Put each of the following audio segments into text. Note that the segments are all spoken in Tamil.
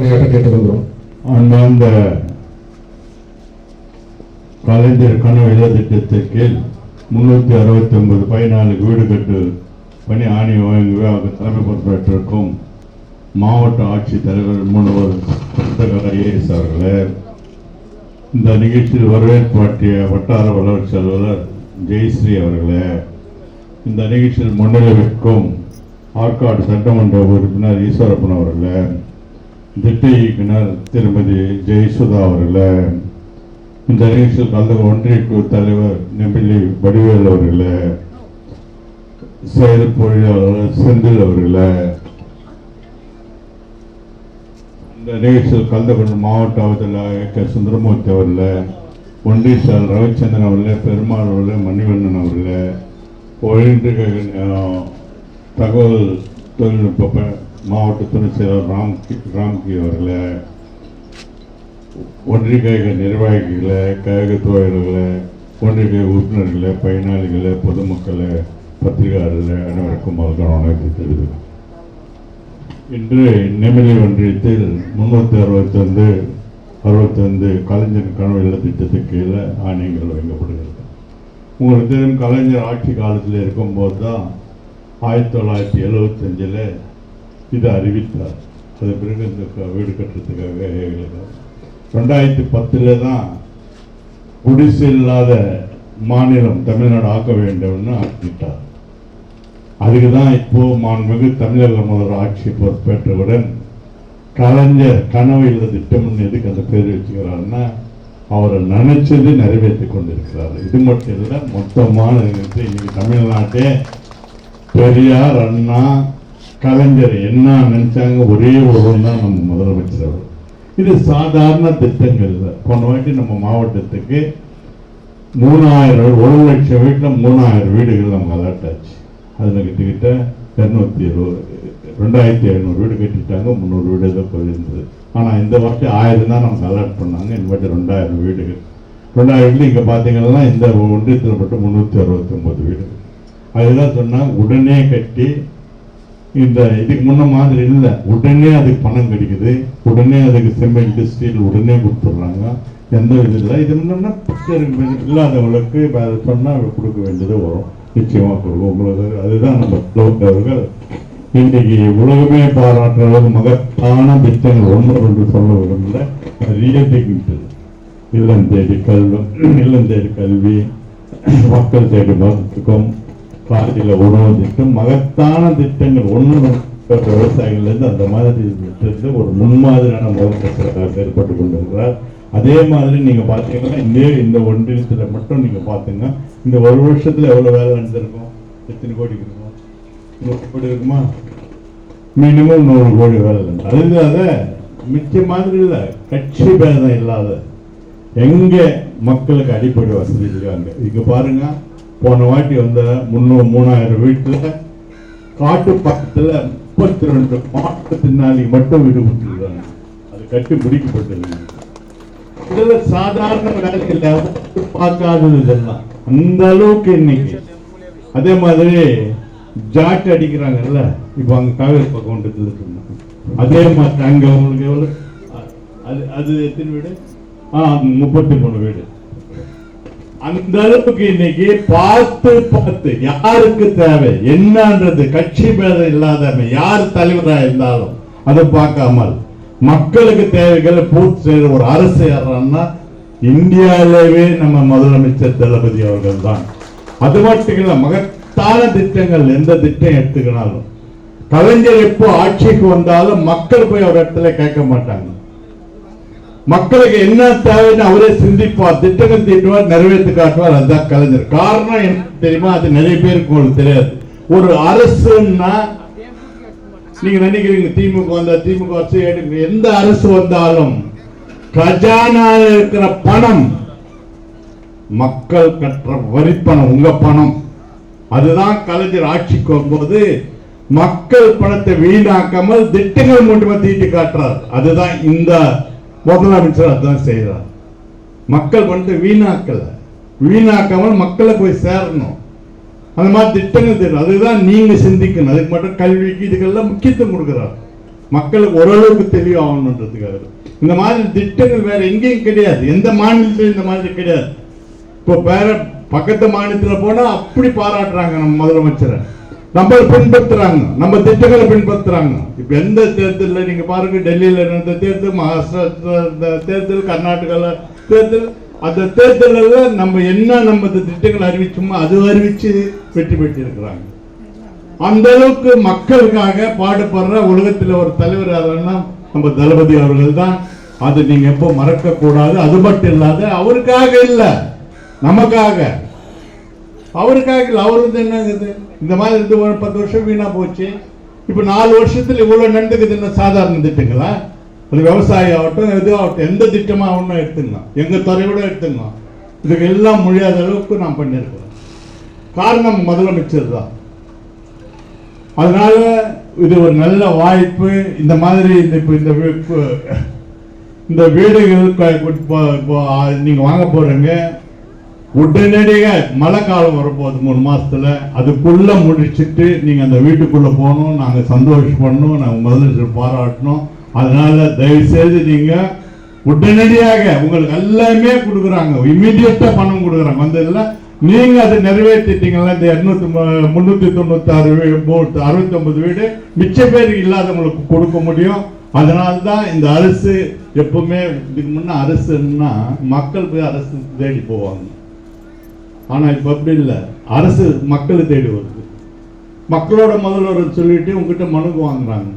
உரையாற்ற கேட்டுக்கொள்கிறோம். அந்த கலைஞர் கனவு இல்ல திட்டத்தின் கீழ் 369 14 வீடு கட்டு பணி ஆணை வழங்கவே அவர் தலைமை பொறுப்பேற்றிருக்கும் மாவட்ட ஆட்சித்தலைவர் முன்னவர் ஏஎஸ் அவர்களே, இந்த நிகழ்ச்சியில் வரவேற்பாட்டிய வட்டார வளர்ச்சி அலுவலர் ஜெயஸ்ரீ அவர்களே, இந்த நிகழ்ச்சியில் முன்னிலை வைக்கும் ஆற்காடு சட்டமன்ற உறுப்பினர் ஈஸ்வரப்பன் அவர்களே, திட்ட இயக்குனர் திருமதி ஜெயசுதா அவர்களே, இந்த நிகழ்ச்சியில் கலந்து ஒன்றிய குழு தலைவர் நெம்பிலி வடிவேல் அவர்களே, செயல் பொறியாளர் செந்தில் அவர்களே, இந்த நிகழ்ச்சியில் கலந்து கொண்ட மாவட்ட ஆவதில் சுந்தரமூர்த்தி அவர்களே, ஒன்றிய செயலர் ரவிச்சந்திரன் அவர்களே, பெருமாள் அவர்களே, மணிவண்ணன் அவர்களே, ஒன்றிய தகவல் தொழில்நுட்ப மாவட்ட துணை செயலர் ராம்கி அவர்களே, ஒன்றிய கழக நிர்வாகிகளே, கழக தோழர்களே, ஒன்றிய கழக உறுப்பினர்களே, பயனாளிகளே, பொதுமக்களே, பத்திரிகையாளர்களே, அனைவருக்கும் வணக்கத்தை தெரிவிக்கிறேன். இன்று நெமிலி ஒன்றியத்தில் 365 கலைஞர் கனவு இல்ல திட்டத்துக்கு கீழே ஆணையங்கள் வழங்கப்படுகிறது. உங்களுக்கு தெரியும், கலைஞர் ஆட்சி காலத்தில் இருக்கும்போது தான் 1975 இதை அறிவித்தார். அது பிறகு இந்த வீடு கட்டுறதுக்காக 2010 தான் குடிசை இல்லாத மாநிலம் தமிழ்நாடு ஆக்க வேண்டும்னு ஆக்கிட்டார். அதுக்கு தான் இப்போ மாண்புமிகு தமிழக முதல்வர் ஆட்சி பொறுப்பேற்றவுடன் கலைஞர் கனவு இல்ல திட்டம்னு எதுக்கு அந்த பேர் வச்சுக்கிறாருன்னா, அவரை நினைச்சது நிறைவேற்றி கொண்டிருக்கிறார். இது மட்டும் இல்லை, மொத்தமான இன்னைக்கு தமிழ்நாட்டே பெரியார், அண்ணா, கலைஞர் என்ன நினைச்சாங்க ஒரே ஒருவன் தான் நம்ம முதலமைச்சர் அவர். இது சாதாரண திட்டங்கள் இல்லை. போன வாட்டி நம்ம மாவட்டத்துக்கு 3000 1 லட்சம் வீட்டில் 3000 வீடுகள் நம்ம அலர்ட் ஆச்சு. அதில் கிட்டத்தட்ட 2500 வீடு கட்டிட்டாங்க. 300 வீடு தான் போயிருந்தது. ஆனால் இந்த வாட்டி 1000 தான் நமக்கு அலர்ட் பண்ணாங்க. இந்த வாட்டி 2000 வீடுகள். 2000 வீடு இங்கே பார்த்தீங்கன்னா இந்த ஒன்றியத்தில் மட்டும் 369 வீடுகள். அதுதான் சொன்னால் உடனே கட்டி, இந்த இதுக்கு முன்ன மாதிரி இல்லை, உடனே அதுக்கு பணம் கிடைக்குது, உடனே அதுக்கு சிமெண்ட் ஸ்டீல் உடனே கொடுத்துட்றாங்க. எந்த இது இல்லை. இது முன்னோம்னா இல்லாதவங்களுக்கு அதை சொன்னால் கொடுக்க வேண்டியது வரும். நிச்சயமாக கொடுக்கும் உங்களுக்கு. அதுதான் நம்ம அவர்கள் இன்றைக்கு உலகமே பாராட்டுற மகத்தான திட்டங்கள் 1 சொல்ல விரும்பல. இல்லம் தேடி கல்வி, மக்கள் தேடி மருத்துவம், காலையில் உணவு திட்டம், மகத்தான திட்டங்கள் 1 விவசாயிகள்லேருந்து அந்த மாதிரி திட்டத்தை ஒரு முன்மாதிரியான முதலமைச்சர் செயல்பட்டு கொண்டிருக்கிறார். அதே மாதிரி நீங்கள் பார்த்தீங்கன்னா இந்த ஒன்றியத்தில் மட்டும் நீங்கள் பார்த்தீங்கன்னா இந்த 1 வருஷத்தில் எவ்வளோ வேலை நடந்திருக்கும்? எத்தனை கோடி இருக்கும்? 100 கோடி இருக்குமா? மினிமம் 100 கோடி வேலை இல்லை. அதுக்காக மிச்ச மாதிரி இல்லை, கட்சி பேதம் இல்லாத எங்கே மக்களுக்கு அடிப்படை வசதி இருக்காங்க. இங்கே பாருங்க, போன வாட்டி வந்த 3000 வீட்டில் காட்டு பக்கத்தில் 32 மாற்றுத்திறனாளி மட்டும் வீடு கொடுத்துருக்காங்க. அது கட்டி முடிக்கப்பட்டது. இதெல்லாம் சாதாரண வேலையில் பார்க்காதது இதெல்லாம் அந்த அளவுக்கு இன்னைக்கு. அதே மாதிரி ஜாட் அடிக்கிறாங்கல்ல, இப்போ அங்கே காவேரி பக்கம் கொண்டு அதே மாதிரி அங்கே உங்களுக்கு எவ்வளோ அது எத்தனை வீடு? 33 வீடு. அந்த அளவுக்கு இன்னைக்கு பார்த்து யாருக்கு தேவை என்னன்றது கட்சி பேதம் இல்லாத யார் தலைவராக இருந்தாலும் அதை பார்க்காமல் மக்களுக்கு தேவைகளை பூர்த்தி செய்கிற ஒரு அரசு யாருன்னா இந்தியாவிலேயே நம்ம முதலமைச்சர் தளபதி அவர்கள் தான். அது மட்டும் இல்லை, மகத்தான திட்டங்கள் எந்த திட்டம் எடுத்துக்கினாலும் கலைஞர் எப்போ ஆட்சிக்கு வந்தாலும் மக்கள் போய் ஒரு இடத்துல கேட்க மாட்டாங்க. மக்களுக்கு என்ன தேவைன்னு அவரே சிந்திப்பார், திட்டங்கள் தீட்டுவார், நிறைவேற்றி காட்டுவார். அதுதான் கலைஞர். காரணம் என்ன தெரியுமா? அது நிறைய பேருக்கு உங்களுக்கு தெரியாது. ஒரு அரசுன்னா நீங்க நினைக்கிறீங்க திமுக வந்தா திமுக அரசு எந்த அரசு வந்தாலும் கஜானால இருக்கிற பணம் மக்கள் கற்ற வரி பணம், உங்க பணம். அதுதான் கலைஞர் ஆட்சிக்கு வரும்போது மக்கள் பணத்தை வீணாக்காமல் திட்டங்கள் மட்டுமே தீட்டி காட்டுறார். அதுதான் இந்த முதலமைச்சர் அதுதான் செய்யறார். மக்கள் பணத்தை வீணாக்காமல் மக்களை போய் சேரணும். அந்த மாதிரி திட்டங்கள் தெரியும். அதுதான் நீங்க சிந்திக்கணும். அதுக்கு மட்டும் கல்விக்கு இதுக்கெல்லாம் முக்கியத்துவம் கொடுக்கிறார். மக்களுக்கு ஓரளவுக்கு தெளிவாகணுன்றதுக்காக. இந்த மாதிரி திட்டங்கள் வேற எங்கேயும் கிடையாது, எந்த மாநிலத்திலும் இந்த மாதிரி கிடையாது. இப்போ வேற பக்கத்து மாநிலத்தில் போனா அப்படி பாராட்டுறாங்க நம்ம முதலமைச்சரை, நம்ம பின்பற்றுறாங்க, நம்ம திட்டங்களை பின்பற்றுறாங்க. இப்ப எந்த தேர்தலில் நீங்க பாருங்க, டெல்லியில நடந்த தேர்தல், மகாராஷ்டிரா தேர்தல், கர்நாடகால தேர்தல், அந்த தேர்தலில் நம்ம என்ன நம்ம திட்டங்கள் அறிவிச்சோமோ அது அறிவிச்சு வெற்றி பெற்று இருக்கிறாங்க. அந்த அளவுக்கு மக்களுக்காக பாடுபடுற உலகத்தில் ஒரு தலைவர் யாருன்னா நம்ம தளபதி அவர்கள் தான். அது நீங்க எப்போ மறக்க கூடாது. அது மட்டும் இல்லாத அவருக்காக இல்ல, நமக்காக, அவருக்காக இல்ல. அவரு என்னங்குது இந்த மாதிரி இருந்து ஒரு 10 வருஷம் வீணா போச்சு. இப்ப 4 வருஷத்துல இவ்வளவு நடந்துக்குது. என்ன சாதாரண திட்டங்களா? அது விவசாயம் ஆகட்டும், எது ஆகட்டும், எந்த திட்டமா ஒன்றும் எடுத்துக்கலாம், எங்க துறையோட எடுத்துக்கலாம். இதுக்கு எல்லாம் முடியாத அளவுக்கு நான் பண்ணியிருக்கிறேன். காரணம் முதலமைச்சர் தான். அதனால இது ஒரு நல்ல வாய்ப்பு. இந்த மாதிரி இந்த வீடுகள் நீங்க வாங்க போறீங்க, உடனடியாக மழை காலம் வரப்போகுது 3 மாசத்துல, அதுக்குள்ள முடிச்சுட்டு நீங்க அந்த வீட்டுக்குள்ள போகணும். நாங்க சந்தோஷப்படணும், நாங்க முதலமைச்சர் பாராட்டணும். அதனால தயவு செய்து நீங்க உடனடியாக உங்களுக்கு எல்லாமே கொடுக்குறாங்க, இமீடியட்டா பணம் கொடுக்குறாங்க. வந்ததுல நீங்க அதை நிறைவேற்றிட்டீங்களா? இந்த 396 69 வீடு மிச்ச பேருக்கு இல்லாதவங்களுக்கு கொடுக்க முடியும். அதனால்தான் இந்த அரசு எப்பவுமே, இதுக்கு முன்ன அரசுன்னா மக்கள் போய் அரசு தேடி போவாங்க. ஆனா இப்ப அப்படி இல்லை, அரசு மக்களை தேடி வருது. மக்களோட முதல்வர் சொல்லிட்டு உங்ககிட்ட மனுக்கு வாங்குறாங்க.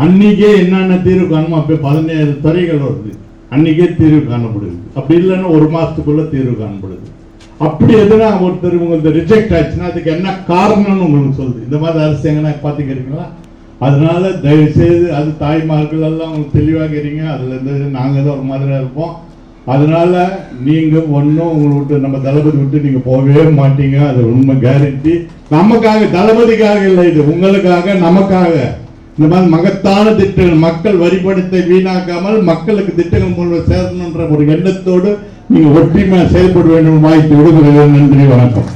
அன்னைக்கே என்னென்ன தீர்வு காணுமோ அப்ப 17 துறைகள் வருது, அன்னைக்கே தீர்வு காணப்படுது. அப்படி இல்லைன்னா 1 மாசத்துக்குள்ள தீர்வு காணப்படுது. அப்படி எதுனா ஒருத்தர் உங்களுக்கு ரிஜெக்ட் ஆச்சுன்னா அதுக்கு என்ன காரணம்னு உங்களுக்கு சொல்லுது. இந்த மாதிரி அரசு எங்கன்னா பாத்துக்கிறீங்களா? அதனால தயவு செய்து அது தாய்மார்கள் எல்லாம் உங்களுக்கு தெளிவாக இருங்க. அதுல இருந்து நாங்க தான் ஒரு மாதிரியா இருப்போம். அதனால நீங்க ஒன்றும் உங்களை விட்டு, நம்ம தளபதி விட்டு நீங்க போகவே மாட்டீங்க. அது உண்மை, கேரண்டி. நமக்காக, தளபதிக்காக இல்லை, இது உங்களுக்காக, நமக்காக. இந்த மாதிரி மகத்தான திட்டங்கள், மக்கள் வரிப்பணத்தை வீணாக்காமல் மக்களுக்கு திட்டங்கள் மூலம் சேரணுன்ற ஒரு எண்ணத்தோடு நீங்க ஒற்றுமையா செயல்பட வேண்டும். வாய்ப்பு விடுகிறேன். நன்றி, வணக்கம்.